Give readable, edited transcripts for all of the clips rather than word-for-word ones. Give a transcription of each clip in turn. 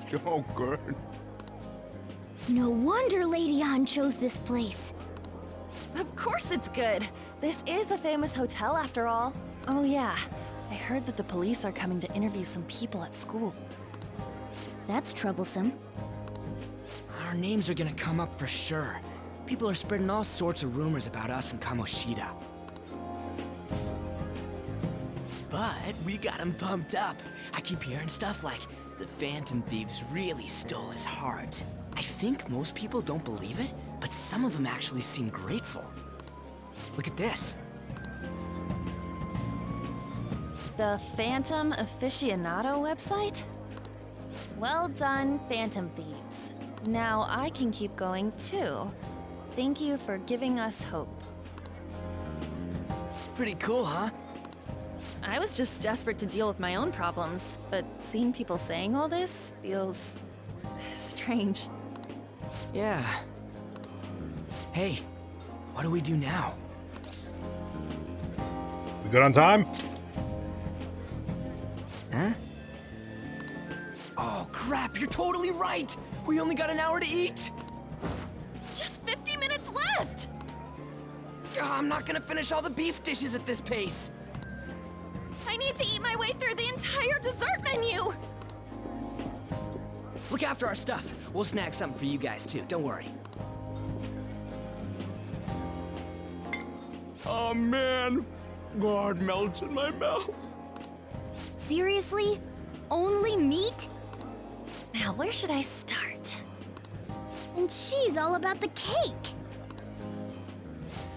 So good. No wonder Lady An chose this place. Of course it's good. This is a famous hotel after all. Oh yeah, I heard that the police are coming to interview some people at school. That's troublesome. Our names are gonna come up for sure. People are spreading all sorts of rumors about us and Kamoshida. But we got him pumped up. I keep hearing stuff like, the Phantom Thieves really stole his heart. I think most people don't believe it, but some of them actually seem grateful. Look at this. The Phantom Aficionado website? Well done, Phantom Thieves. Now I can keep going too. Thank you for giving us hope. Pretty cool, huh? I was just desperate to deal with my own problems, but seeing people saying all this feels strange. Yeah. Hey, what do we do now? We good on time? Huh? Oh crap, you're totally right! We only got an hour to eat! Just 50 minutes left! I'm not gonna finish all the beef dishes at this pace! I need to eat my way through the entire dessert menu! Look after our stuff. We'll snag something for you guys too, don't worry. Oh man, God melts in my mouth. Seriously? Only meat? Now, where should I start? And she's all about the cake.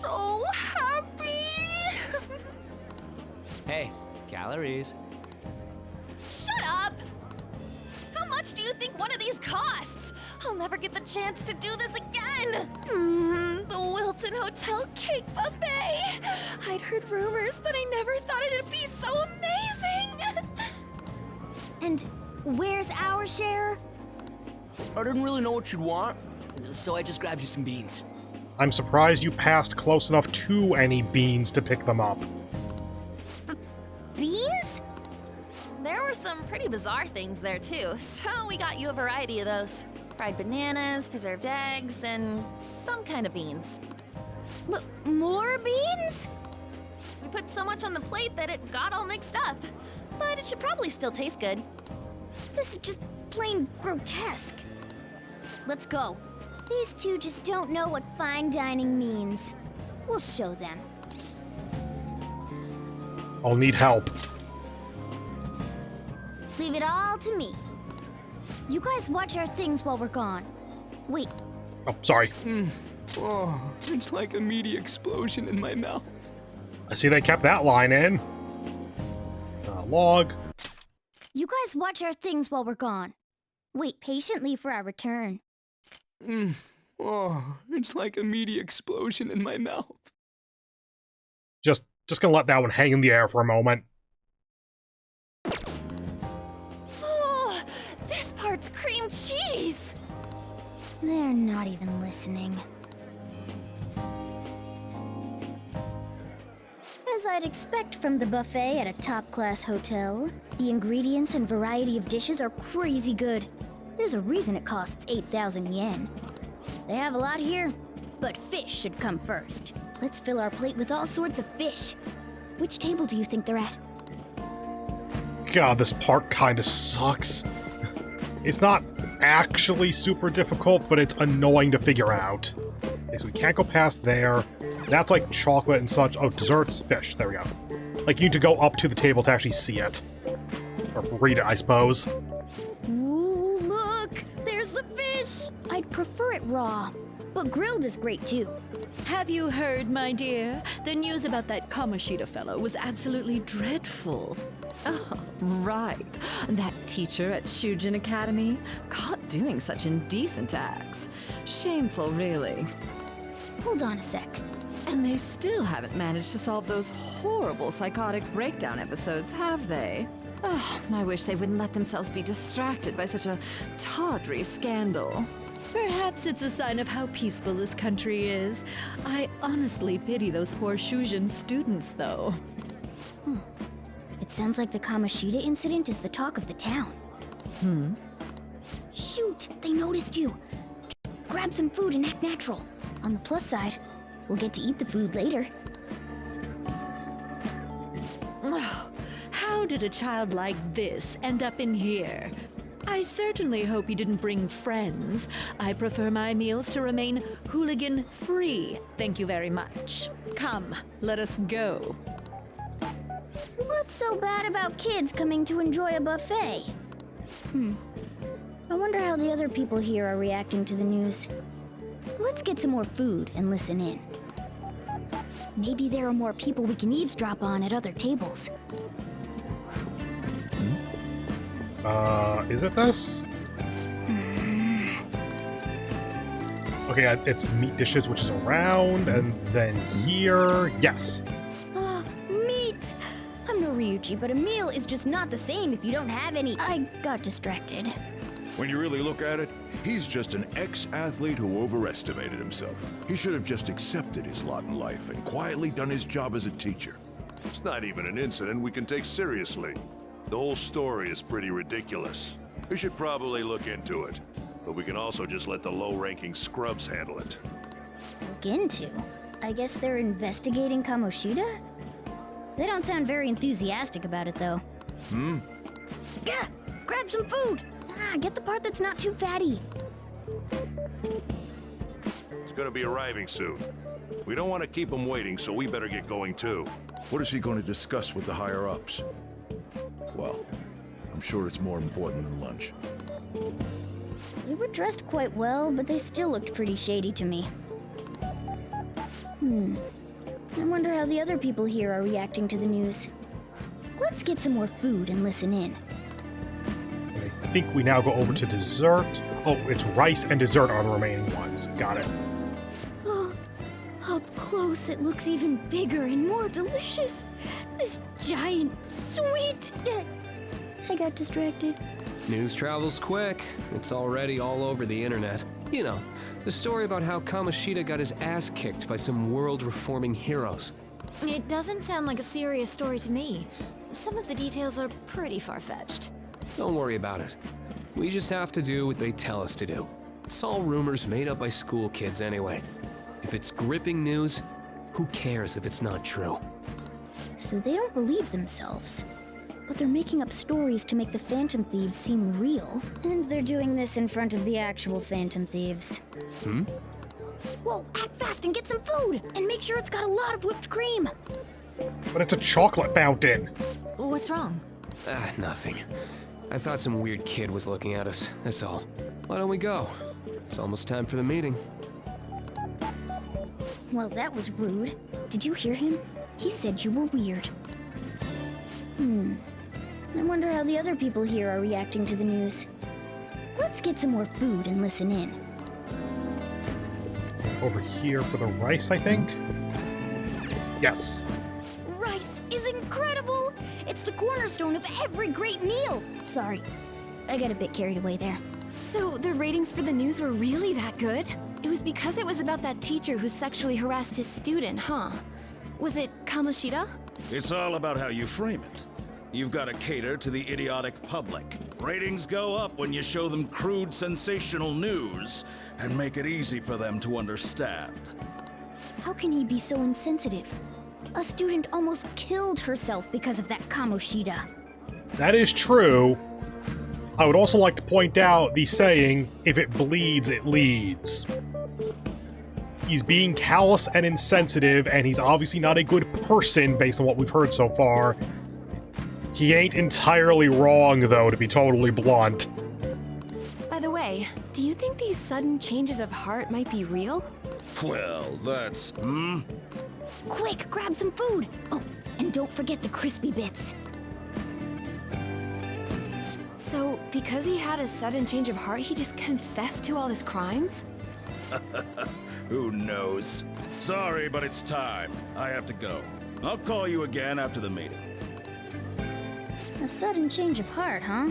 So happy! Hey, calories. Shut up! How much do you think one of these costs? I'll never get the chance to do this again! The Wilton Hotel Cake Buffet! I'd heard rumors, but I never thought it'd be so amazing! And where's our share? I didn't really know what you'd want, so I just grabbed you some beans. I'm surprised you passed close enough to any beans to pick them up. Beans? There were some pretty bizarre things there too, so we got you a variety of those. Fried bananas, preserved eggs, and some kind of beans. More beans? We put so much on the plate that it got all mixed up. But it should probably still taste good. This is just plain grotesque. Let's go. These two just don't know what fine dining means. We'll show them. I'll need help. Leave it all to me. You guys watch our things while we're gone. Wait, Oh, sorry. Oh, it's like a meaty explosion in my mouth. I see they kept that line in. Log. you guys watch our things while we're gone. Wait patiently for our return. Oh, it's like a meaty explosion in my mouth. Just gonna let that one hang in the air for a moment. Oh, this part's cream cheese! They're not even listening. As I'd expect from the buffet at a top-class hotel, the ingredients and variety of dishes are crazy good. There's a reason it costs 8,000 yen. They have a lot here, but fish should come first. Let's fill our plate with all sorts of fish. Which table do you think they're at? God, this part kinda sucks. It's not actually super difficult, but it's annoying to figure out. Okay, so we can't go past there. That's like chocolate and such. Oh, desserts, fish. There we go. Like, you need to go up to the table to actually see it. Or read it, I suppose. Ooh, look! There's the fish! I'd prefer it raw, but grilled is great too. Have you heard, my dear? The news about that Kamoshida fellow was absolutely dreadful. Oh, right. That teacher at Shujin Academy, caught doing such indecent acts. Shameful, really. Hold on a sec. And they still haven't managed to solve those horrible psychotic breakdown episodes, have they? Oh, I wish they wouldn't let themselves be distracted by such a tawdry scandal. Perhaps it's a sign of how peaceful this country is. I honestly pity those poor Shujin students, though. It sounds like the Kamoshida incident is the talk of the town. Shoot, they noticed you. Grab some food and act natural. On the plus side, we'll get to eat the food later. Oh, how did a child like this end up in here? I certainly hope you didn't bring friends. I prefer my meals to remain hooligan-free. Thank you very much. Come, let us go. What's so bad about kids coming to enjoy a buffet? I wonder how the other people here are reacting to the news. Let's get some more food and listen in. Maybe there are more people we can eavesdrop on at other tables. Is it this? Okay, it's meat dishes, which is around, and then here, yes. Meat! I'm no Ryuji, but a meal is just not the same if you don't have any. I got distracted. When you really look at it, he's just an ex-athlete who overestimated himself. He should have just accepted his lot in life and quietly done his job as a teacher. It's not even an incident we can take seriously. The whole story is pretty ridiculous. We should probably look into it, but we can also just let the low-ranking scrubs handle it. Look into? I guess they're investigating Kamoshida? They don't sound very enthusiastic about it, though. Yeah, grab some food! Get the part that's not too fatty. He's gonna be arriving soon. We don't want to keep him waiting, so we better get going too. What is he going to discuss with the higher-ups? Well, I'm sure it's more important than lunch. They were dressed quite well, but they still looked pretty shady to me. I wonder how the other people here are reacting to the news. Let's get some more food and listen in. I think we now go over to dessert. Oh, it's rice and dessert are the remaining ones. Got it. Oh, up close it looks even bigger and more delicious. This giant sweet... I got distracted. News travels quick. It's already all over the internet. You know, the story about how Kamoshida got his ass kicked by some world-reforming heroes. It doesn't sound like a serious story to me. Some of the details are pretty far-fetched. Don't worry about it. We just have to do what they tell us to do. It's all rumors made up by school kids anyway. If it's gripping news, who cares if it's not true? So they don't believe themselves. But they're making up stories to make the Phantom Thieves seem real. And they're doing this in front of the actual Phantom Thieves. Whoa, act fast and get some food! And make sure it's got a lot of whipped cream! But it's a chocolate fountain. What's wrong? Nothing. I thought some weird kid was looking at us, that's all. Why don't we go? It's almost time for the meeting. Well, that was rude. Did you hear him? He said you were weird. I wonder how the other people here are reacting to the news. Let's get some more food and listen in. Over here for the rice, I think? Yes. Rice is incredible! It's the cornerstone of every great meal! Sorry, I got a bit carried away there. So the ratings for the news were really that good? It was because it was about that teacher who sexually harassed his student, huh? Was it Kamoshida? It's all about how you frame it. You've got to cater to the idiotic public. Ratings go up when you show them crude, sensational news and make it easy for them to understand. How can he be so insensitive? A student almost killed herself because of that Kamoshida. That is true. I would also like to point out the saying, if it bleeds, it leads. He's being callous and insensitive, and he's obviously not a good person based on what we've heard so far. He ain't entirely wrong, though, to be totally blunt. By the way, do you think these sudden changes of heart might be real? Well, that's... Quick, grab some food! Oh, and don't forget the crispy bits. So, because he had a sudden change of heart, he just confessed to all his crimes? Who knows? Sorry, but it's time. I have to go. I'll call you again after the meeting. A sudden change of heart, huh?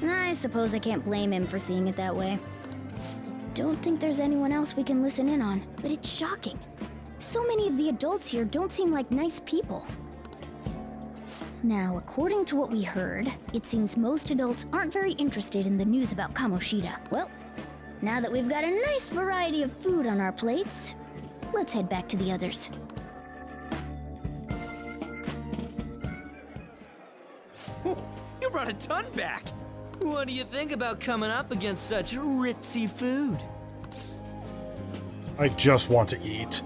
I suppose I can't blame him for seeing it that way. I don't think there's anyone else we can listen in on, but it's shocking. So many of the adults here don't seem like nice people. Now, according to what we heard, it seems most adults aren't very interested in the news about Kamoshida. Well, now that we've got a nice variety of food on our plates, let's head back to the others. You brought a ton back! What do you think about coming up against such ritzy food? I just want to eat.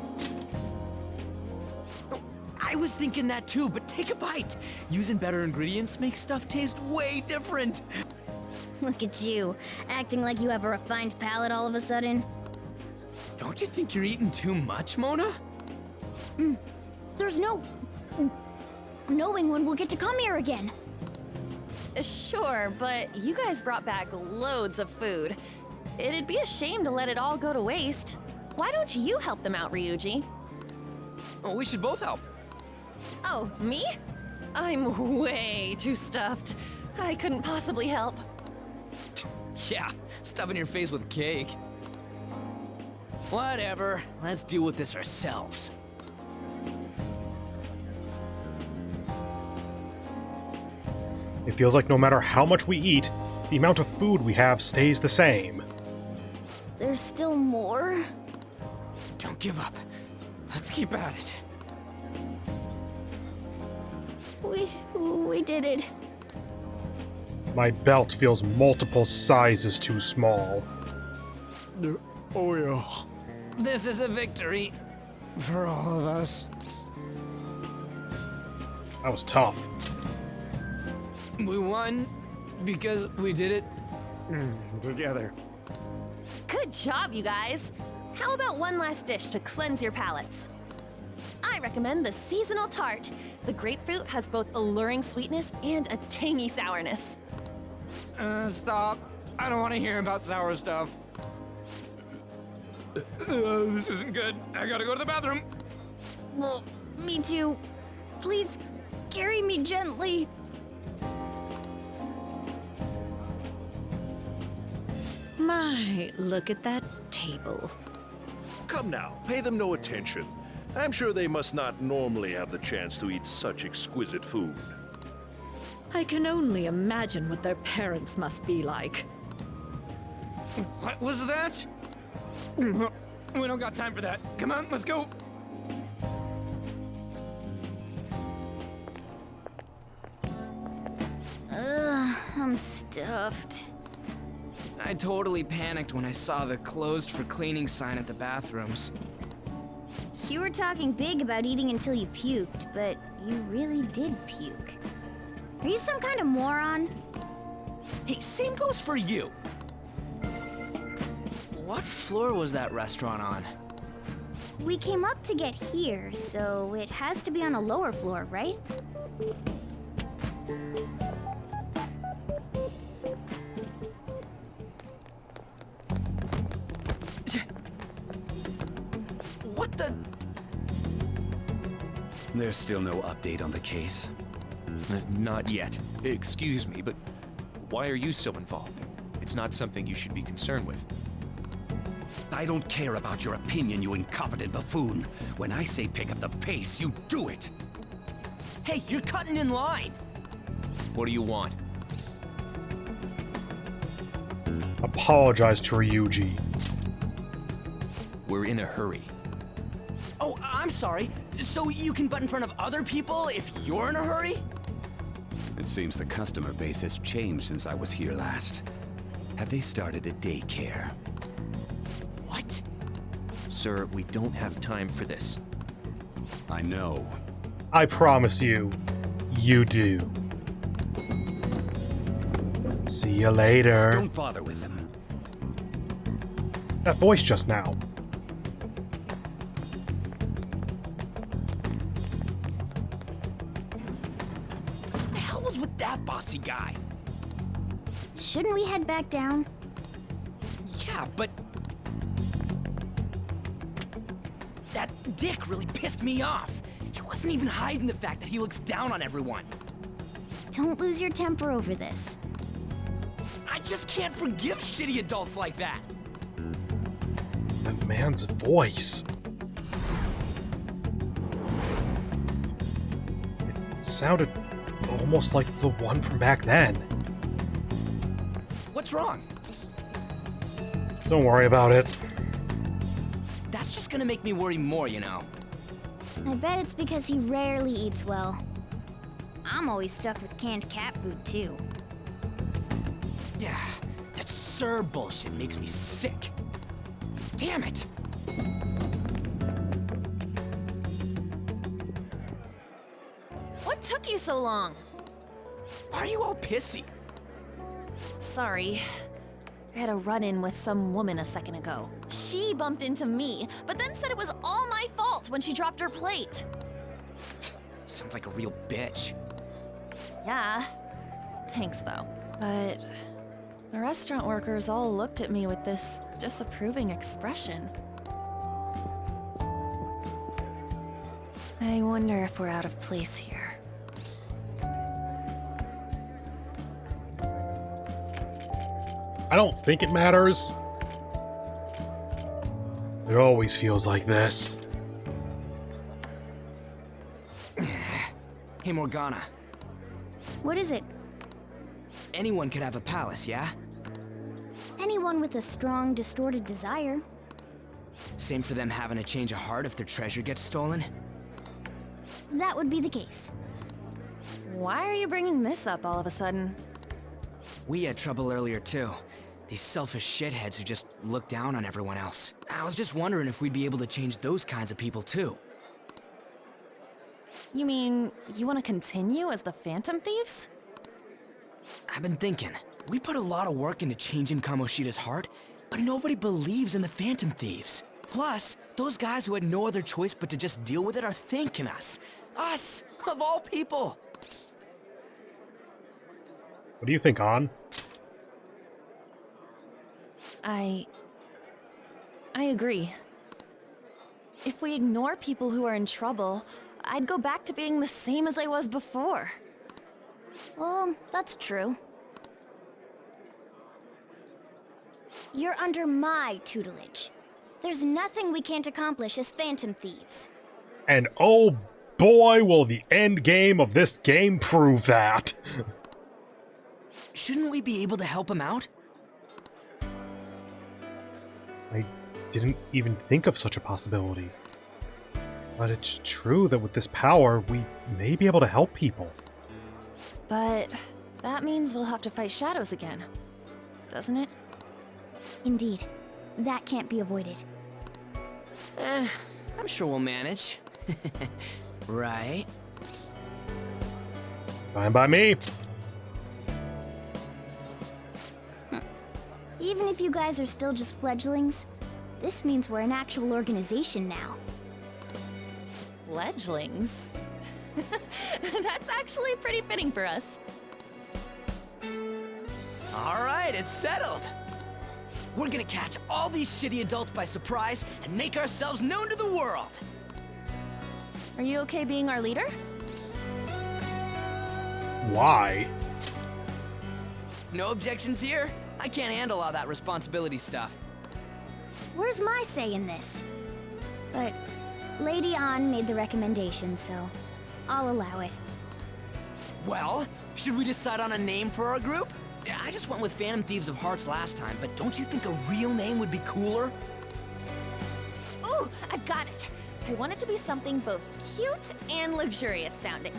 I was thinking that too, but take a bite. Using better ingredients makes stuff taste way different. Look at you, acting like you have a refined palate all of a sudden. Don't you think you're eating too much, Mona? There's no knowing when we'll get to come here again. Sure, but you guys brought back loads of food. It'd be a shame to let it all go to waste. Why don't you help them out, Ryuji? Oh, we should both help. Oh, me? I'm way too stuffed. I couldn't possibly help. Yeah, stuffing your face with cake. Whatever, let's deal with this ourselves. It feels like no matter how much we eat, the amount of food we have stays the same. There's still more? Don't give up. Let's keep at it. We did it. My belt feels multiple sizes too small. Oh yeah. This is a victory for all of us. That was tough. We won because we did it Together. Good job, you guys. How about one last dish to cleanse your palates? I recommend the seasonal tart. The grapefruit has both alluring sweetness and a tangy sourness. Stop. I don't want to hear about sour stuff. This isn't good. I gotta go to the bathroom. Well, me too. Please, carry me gently. My, look at that table. Come now, pay them no attention. I'm sure they must not normally have the chance to eat such exquisite food. I can only imagine what their parents must be like. What was that? We don't got time for that. Come on, let's go. I'm stuffed. I totally panicked when I saw the closed for cleaning sign at the bathrooms. You were talking big about eating until you puked, but you really did puke. Are you some kind of moron? Hey, same goes for you. What floor was that restaurant on? We came up to get here, so it has to be on a lower floor, right? What the? There's still no update on the case. Not yet. Excuse me, but why are you so involved? It's not something you should be concerned with. I don't care about your opinion, you incompetent buffoon. When I say pick up the pace, you do it. Hey, you're cutting in line. What do you want? Apologize to Ryuji. We're in a hurry. Oh, I'm sorry. So you can butt in front of other people if you're in a hurry? It seems the customer base has changed since I was here last. Have they started a daycare? What? Sir, we don't have time for this. I know. I promise you, you do. See you later. Don't bother with them. That voice just now. What the hell was with that bossy guy? Shouldn't we head back down? Yeah, but... that dick really pissed me off. He wasn't even hiding the fact that he looks down on everyone. Don't lose your temper over this. I just can't forgive shitty adults like that. That man's voice. It sounded almost like the one from back then. What's wrong? Don't worry about it. That's just gonna make me worry more, you know. I bet it's because he rarely eats well. I'm always stuck with canned cat food, too. Yeah, that Sir bullshit makes me sick. Damn it! What took you so long? Why are you all pissy? Sorry. I had a run-in with some woman a second ago. She bumped into me, but then said it was all my fault when she dropped her plate. Sounds like a real bitch. Yeah. Thanks, though. But the restaurant workers all looked at me with this disapproving expression. I wonder if we're out of place here. I don't think it matters. It always feels like this. Hey, Morgana. What is it? Anyone could have a palace, yeah? Anyone with a strong, distorted desire. Same for them having a change of heart if their treasure gets stolen? That would be the case. Why are you bringing this up all of a sudden? We had trouble earlier, too. These selfish shitheads who just look down on everyone else. I was just wondering if we'd be able to change those kinds of people, too. You mean, you want to continue as the Phantom Thieves? I've been thinking. We put a lot of work into changing Kamoshida's heart, but nobody believes in the Phantom Thieves. Plus, those guys who had no other choice but to just deal with it are thanking us. Us, of all people! What do you think, An? I agree. If we ignore people who are in trouble, I'd go back to being the same as I was before. Well, that's true. You're under my tutelage. There's nothing we can't accomplish as Phantom Thieves. And oh boy, will the end game of this game prove that. Shouldn't we be able to help him out? I didn't even think of such a possibility. But it's true that with this power, we may be able to help people. But that means we'll have to fight shadows again, doesn't it? Indeed. That can't be avoided. I'm sure we'll manage. Right? Fine by me. Even if you guys are still just fledglings, this means we're an actual organization now. Fledglings? That's actually pretty fitting for us. All right, it's settled. We're gonna catch all these shitty adults by surprise and make ourselves known to the world. Are you okay being our leader? Why? No objections here? I can't handle all that responsibility stuff. Where's my say in this? But Lady An made the recommendation, so I'll allow it. Well, should we decide on a name for our group? I just went with Phantom Thieves of Hearts last time, but don't you think a real name would be cooler? Ooh, I've got it. I want it to be something both cute and luxurious sounding.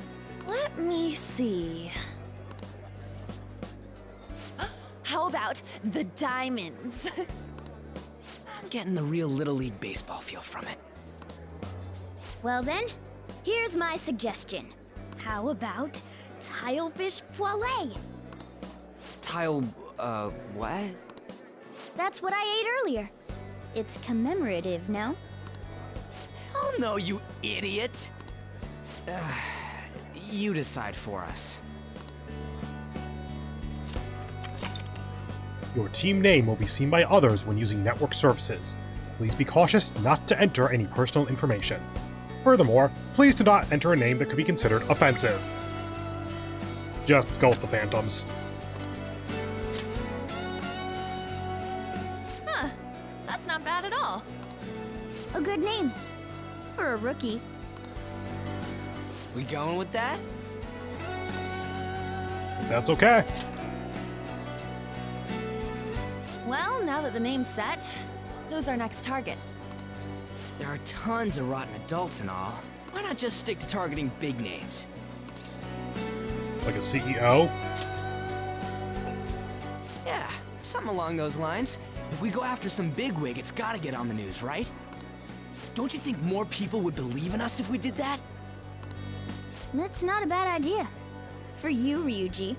Let me see. How about the Diamonds? I'm getting the real Little League Baseball feel from it. Well then, here's my suggestion. How about Tilefish Poêlée? What? That's what I ate earlier. It's commemorative, no? Oh no, you idiot! You decide for us. Your team name will be seen by others when using network services. Please be cautious not to enter any personal information. Furthermore, please do not enter a name that could be considered offensive. Just go with the Phantoms. Huh, that's not bad at all. A good name. For a rookie. We going with that? That's okay. Well, now that the name's set, who's our next target? There are tons of rotten adults and all. Why not just stick to targeting big names? Like a CEO? Yeah, something along those lines. If we go after some bigwig, it's gotta get on the news, right? Don't you think more people would believe in us if we did that? That's not a bad idea. For you, Ryuji.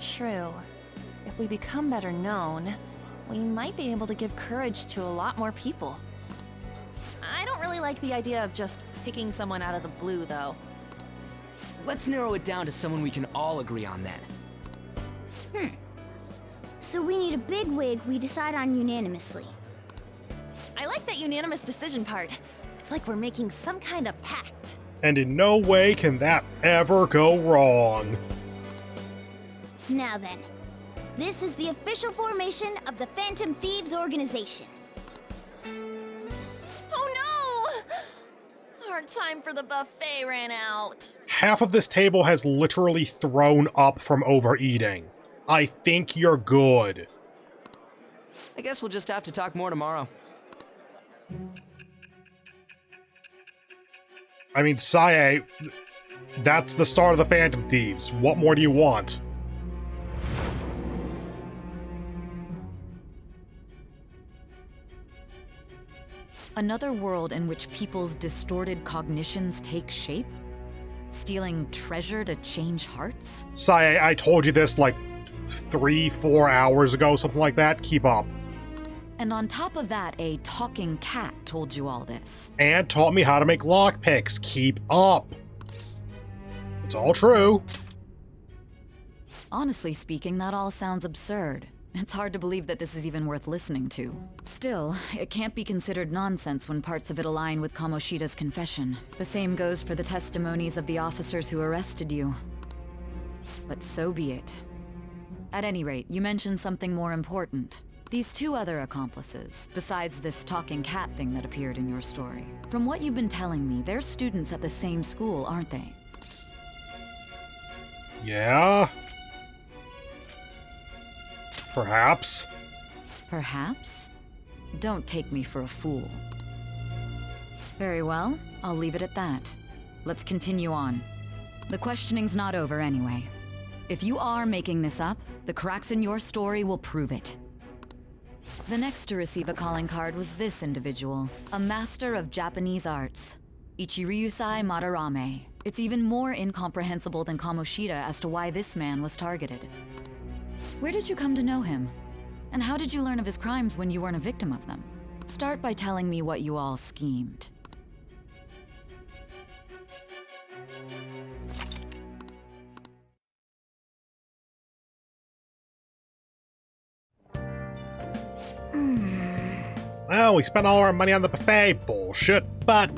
True. If we become better known, we might be able to give courage to a lot more people. I don't really like the idea of just picking someone out of the blue, though. Let's narrow it down to someone we can all agree on then. So we need a big wig we decide on unanimously. I like that unanimous decision part. It's like we're making some kind of pact. And in no way can that ever go wrong. Now then, this is the official formation of the Phantom Thieves organization. Oh no! Our time for the buffet ran out. Half of this table has literally thrown up from overeating. I think you're good. I guess we'll just have to talk more tomorrow. I mean, Sae, that's the start of the Phantom Thieves. What more do you want? Another world in which people's distorted cognitions take shape? Stealing treasure to change hearts? Sae, I told you this like 3-4 hours ago, something like that. Keep up. And on top of that, a talking cat told you all this. And taught me how to make lockpicks. Keep up. It's all true. Honestly speaking, that all sounds absurd. It's hard to believe that this is even worth listening to. Still, it can't be considered nonsense when parts of it align with Kamoshida's confession. The same goes for the testimonies of the officers who arrested you. But so be it. At any rate, you mentioned something more important. These two other accomplices, besides this talking cat thing that appeared in your story. From what you've been telling me, they're students at the same school, aren't they? Yeah. Perhaps. Perhaps? Don't take me for a fool. Very well, I'll leave it at that. Let's continue on. The questioning's not over anyway. If you are making this up, the cracks in your story will prove it. The next to receive a calling card was this individual, a master of Japanese arts, Ichiryusai Madarame. It's even more incomprehensible than Kamoshida as to why this man was targeted. Where did you come to know him? And how did you learn of his crimes when you weren't a victim of them? Start by telling me what you all schemed. Well, we spent all our money on the buffet. Bullshit, but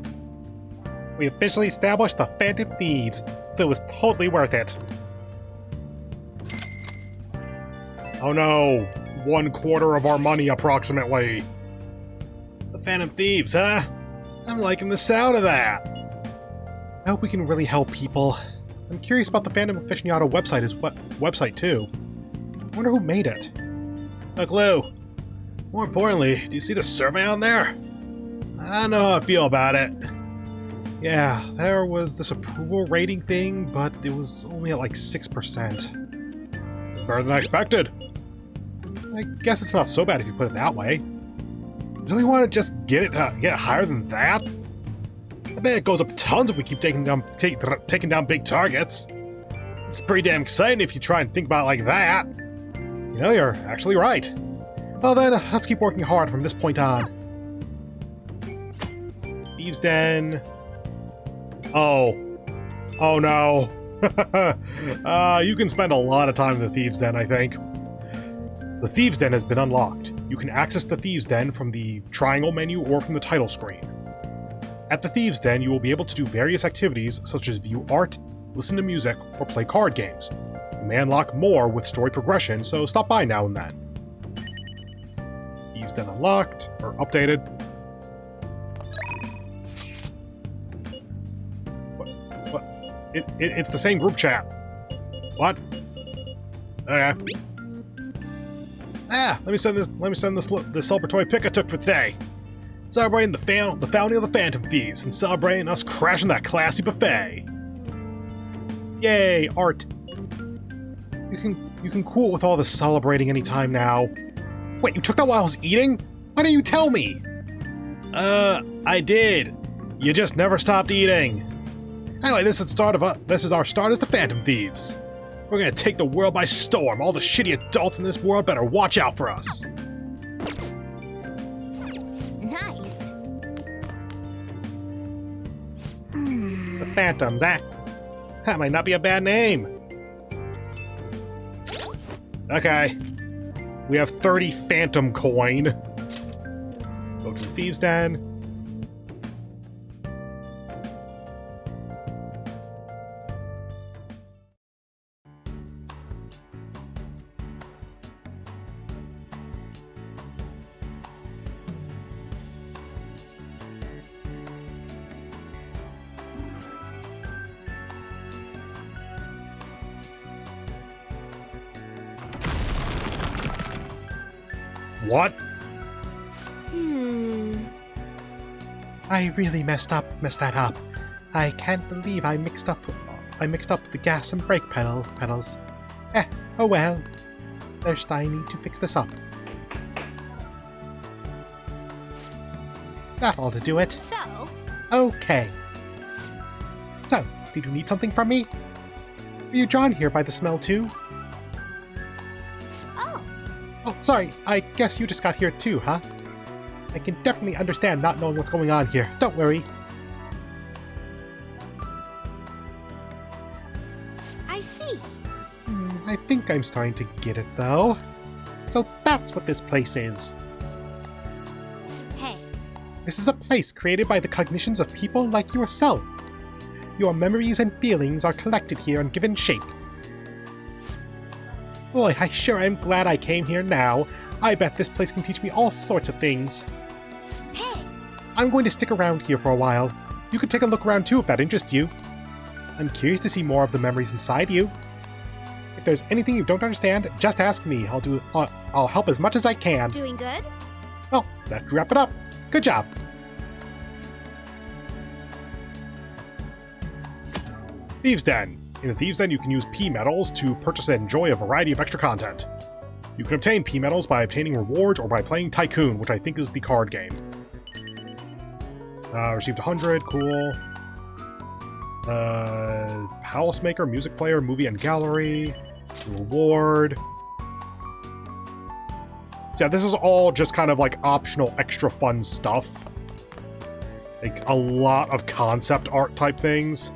we officially established the Phantom Thieves, so it was totally worth it. Oh no, 1/4 of our money approximately. The Phantom Thieves, huh? I'm liking the sound of that. I hope we can really help people. I'm curious about the Phantom Aficionado website too. I wonder who made it. Look, Lou. More importantly, do you see the survey on there? I don't know how I feel about it. Yeah, there was this approval rating thing, but it was only at like 6%. It's better than I expected. I guess it's not so bad if you put it that way. Don't you want to just get it higher than that? I bet it goes up tons if we keep taking down big targets. It's pretty damn exciting if you try and think about it like that. You know, you're actually right. Well then, let's keep working hard from this point on. Thieves' Den. Oh. Oh no. You can spend a lot of time in the Thieves' Den, I think. The Thieves' Den has been unlocked. You can access the Thieves' Den from the triangle menu or from the title screen. At the Thieves' Den, you will be able to do various activities such as view art, listen to music, or play card games. You may unlock more with story progression, so stop by now and then. Thieves' Den unlocked, or updated. What? It's the same group chat. What? Okay. Let me send this celebratory pic I took for today. Celebrating the founding of the Phantom Thieves and celebrating us crashing that classy buffet. Yay, art. You can cool with all this celebrating anytime now. Wait, you took that while I was eating? Why didn't you tell me? I did. You just never stopped eating. Anyway, this is our start as the Phantom Thieves. We're gonna take the world by storm. All the shitty adults in this world better watch out for us. Nice. The Phantoms, eh? That might not be a bad name. Okay. We have 30 Phantom coin. Go to the Thieves' Den. What? I really messed that up. I can't believe I mixed up the gas and brake pedals. Oh well. First I need to fix this up. That ought to do it. So? Okay. So, did you need something from me? Are you drawn here by the smell too? Oh, sorry, I guess you just got here too, huh? I can definitely understand not knowing what's going on here. Don't worry. I see. I think I'm starting to get it, though. So that's what this place is. Hey. This is a place created by the cognitions of people like yourself. Your memories and feelings are collected here and given shape. Boy, I sure am glad I came here now. I bet this place can teach me all sorts of things. Hey! I'm going to stick around here for a while. You could take a look around too if that interests you. I'm curious to see more of the memories inside you. If there's anything you don't understand, just ask me. I'll help as much as I can. Doing good? Well, that wrap it up. Good job. Thieves' Den. In the Thieves' Den, you can use P-Medals to purchase and enjoy a variety of extra content. You can obtain P-Medals by obtaining rewards or by playing Tycoon, which I think is the card game. Received 100, cool. House Maker, Music Player, Movie and Gallery, Reward. So yeah, this is all just kind of like optional extra fun stuff. Like a lot of concept art type things.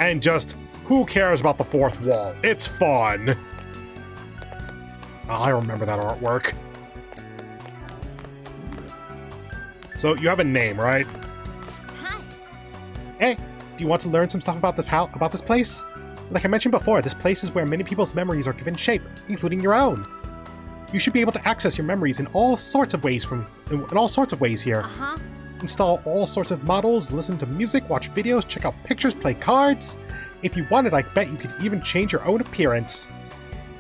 And just... who cares about the fourth wall? It's fun! I remember that artwork. So, you have a name, right? Hi. Hey, do you want to learn some stuff about this place? Like I mentioned before, this place is where many people's memories are given shape, including your own. You should be able to access your memories in all sorts of ways here. Uh-huh. Install all sorts of models, listen to music, watch videos, check out pictures, play cards. If you wanted, I bet you could even change your own appearance.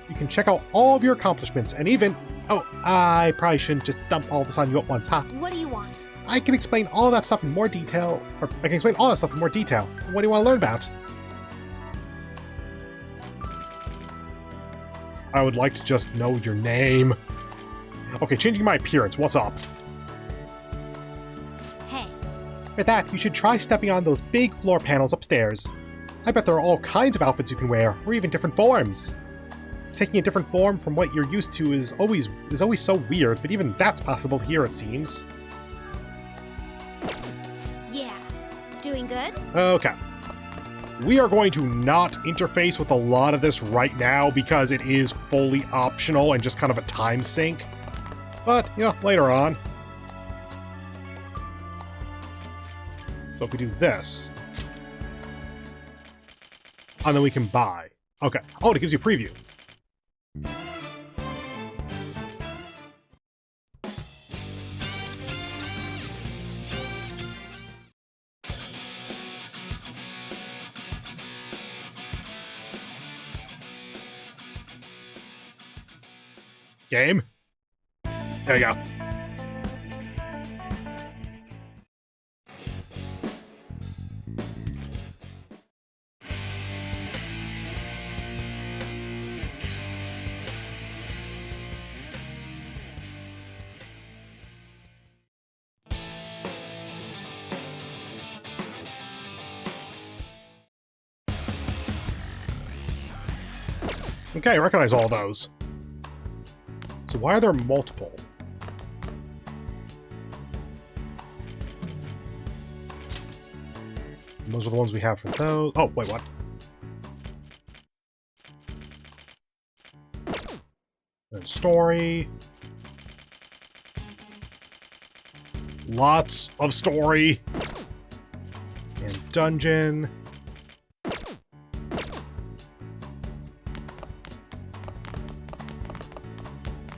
You can check out all of your accomplishments and even... oh, I probably shouldn't just dump all this on you at once, huh? What do you want? I can explain all that stuff in more detail, What do you want to learn about? I would like to just know your name. Okay, changing my appearance, what's up? Hey. For that, you should try stepping on those big floor panels upstairs. I bet there are all kinds of outfits you can wear, or even different forms. Taking a different form from what you're used to is always so weird, but even that's possible here, it seems. Yeah. Doing good? Okay. We are going to not interface with a lot of this right now because it is fully optional and just kind of a time sink. But, you know, later on. So if we do this... and then we can buy. Okay. Oh, it gives you a preview. Game? There you go. Okay, I recognize all those. So why are there multiple? And those are the ones we have for those. Oh, wait, what? And story. Lots of story. And dungeon.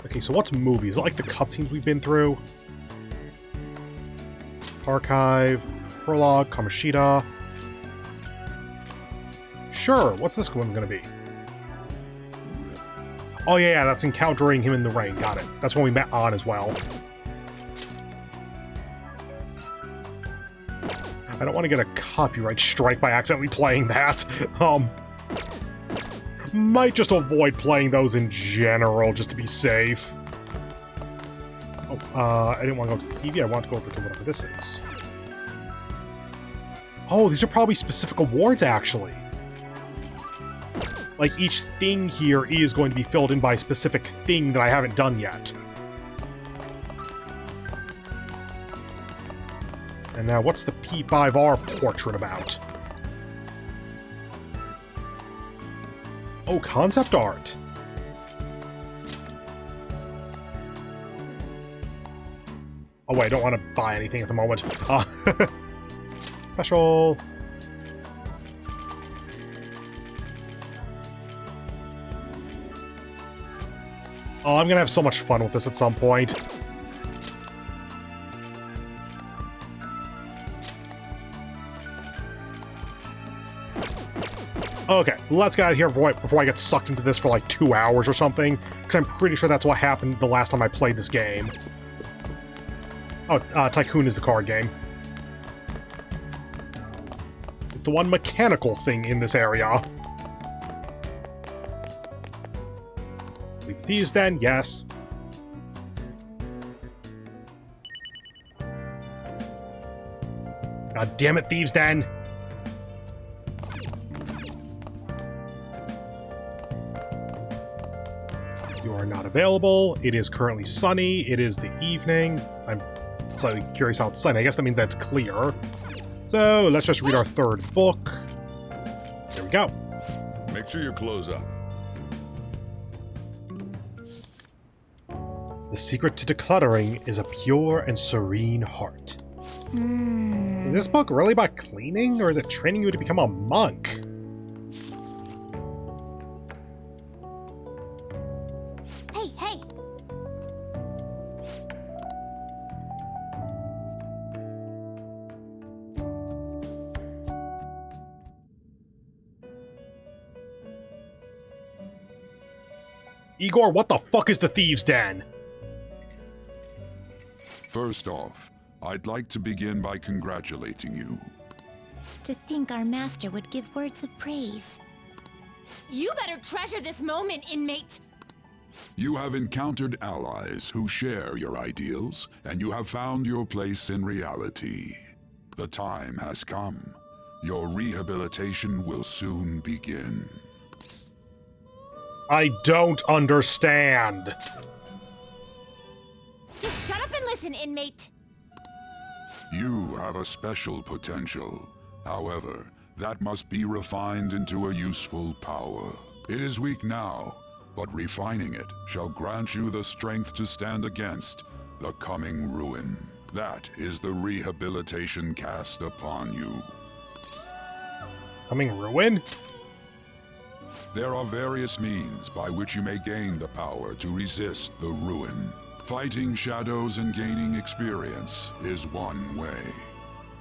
Okay, so what's movie? Is it like the cutscenes we've been through? Archive, prologue, Kamoshida. Sure, what's this one gonna be? Oh yeah, that's encountering him in the rain, got it. That's when we met on as well. I don't want to get a copyright strike by accidentally playing that. Might just avoid playing those in general, just to be safe. Oh, I didn't want to go to the TV, I want to go over to whatever this is. Oh, these are probably specific awards, actually. Like, each thing here is going to be filled in by a specific thing that I haven't done yet. And now, what's the P5R portrait about? Oh, concept art! Oh wait, I don't want to buy anything at the moment. Special... Oh, I'm gonna have so much fun with this at some point. Okay, let's get out of here before I get sucked into this for like 2 hours or something, because I'm pretty sure that's what happened the last time I played this game. Oh, Tycoon is the card game. It's the one mechanical thing in this area. Leave thieves den, yes. God damn it, thieves den! You are not available. It is currently sunny. It is the evening. I'm slightly curious how it's sunny. I guess that means that's clear. So let's just read our third book. There we go. Make sure you close up. The secret to decluttering is a pure and serene heart. Is this book really about cleaning, or is it training you to become a monk? Hey, hey! Igor, what the fuck is the Thieves' Den? First off, I'd like to begin by congratulating you. To think our master would give words of praise. You better treasure this moment, inmate! You have encountered allies who share your ideals, and you have found your place in reality. The time has come. Your rehabilitation will soon begin. I don't understand. Just shut up and listen, inmate! You have a special potential. However, that must be refined into a useful power. It is weak now, but refining it shall grant you the strength to stand against the coming ruin. That is the rehabilitation cast upon you. Coming ruin? There are various means by which you may gain the power to resist the ruin. Fighting shadows and gaining experience is one way.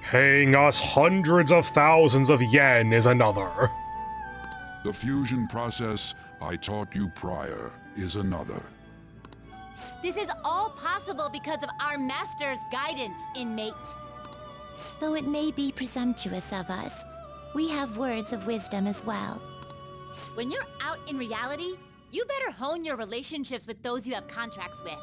Paying us hundreds of thousands of yen is another. The fusion process I taught you prior is another. This is all possible because of our master's guidance, inmate. Though it may be presumptuous of us, we have words of wisdom as well. When you're out in reality, you better hone your relationships with those you have contracts with.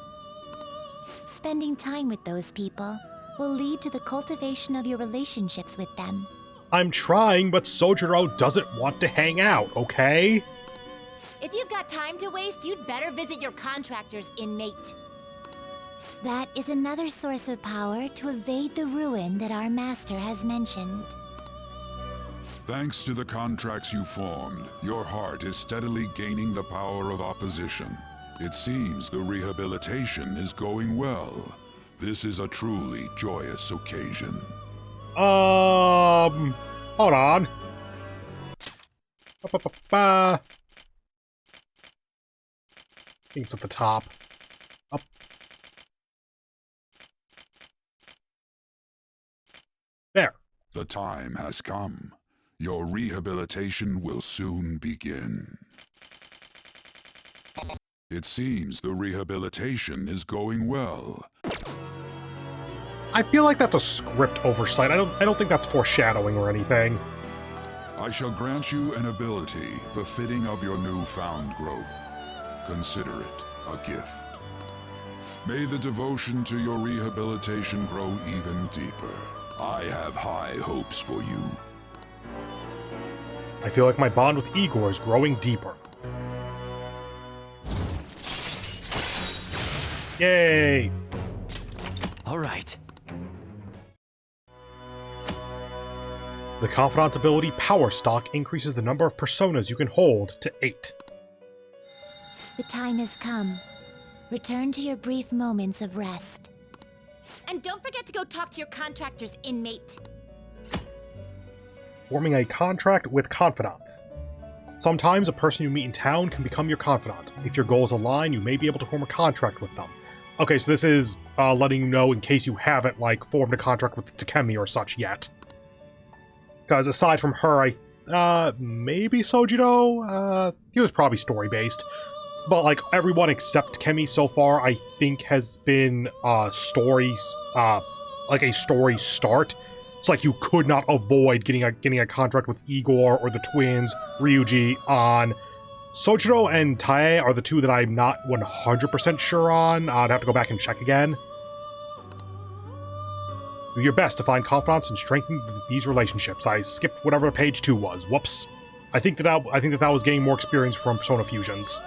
Spending time with those people will lead to the cultivation of your relationships with them. I'm trying, but Sojiro doesn't want to hang out, okay? If you've got time to waste, you'd better visit your contractors, inmate. That is another source of power to evade the ruin that our master has mentioned. Thanks to the contracts you formed, your heart is steadily gaining the power of opposition. It seems the rehabilitation is going well. This is a truly joyous occasion. Hold on. I think it's at the top. Up. There. The time has come. Your rehabilitation will soon begin. It seems the rehabilitation is going well. I feel like that's a script oversight. I don't think that's foreshadowing or anything. I shall grant you an ability befitting of your newfound growth. Consider it a gift. May the devotion to your rehabilitation grow even deeper. I have high hopes for you. I feel like my bond with Igor is growing deeper. Yay! All right. The Confidant ability Power Stock increases the number of personas you can hold to 8. The time has come. Return to your brief moments of rest. And don't forget to go talk to your contractors, inmate. Forming a contract with confidants. Sometimes a person you meet in town can become your confidant. If your goals align, you may be able to form a contract with them. Okay, so this is letting you know in case you haven't, like, formed a contract with Takemi or such yet. Because aside from her, maybe Sojiro? He was probably story-based. But, like, everyone except Takemi so far, I think, has been stories, like a story start. It's like you could not avoid getting a contract with Igor or the twins, Ryuji, on. Sojiro and Tae are the two that I'm not 100% sure on. I'd have to go back and check again. Do your best to find confidants and strengthen these relationships. I skipped whatever page 2 was. Whoops. I think that was getting more experience from Persona Fusions.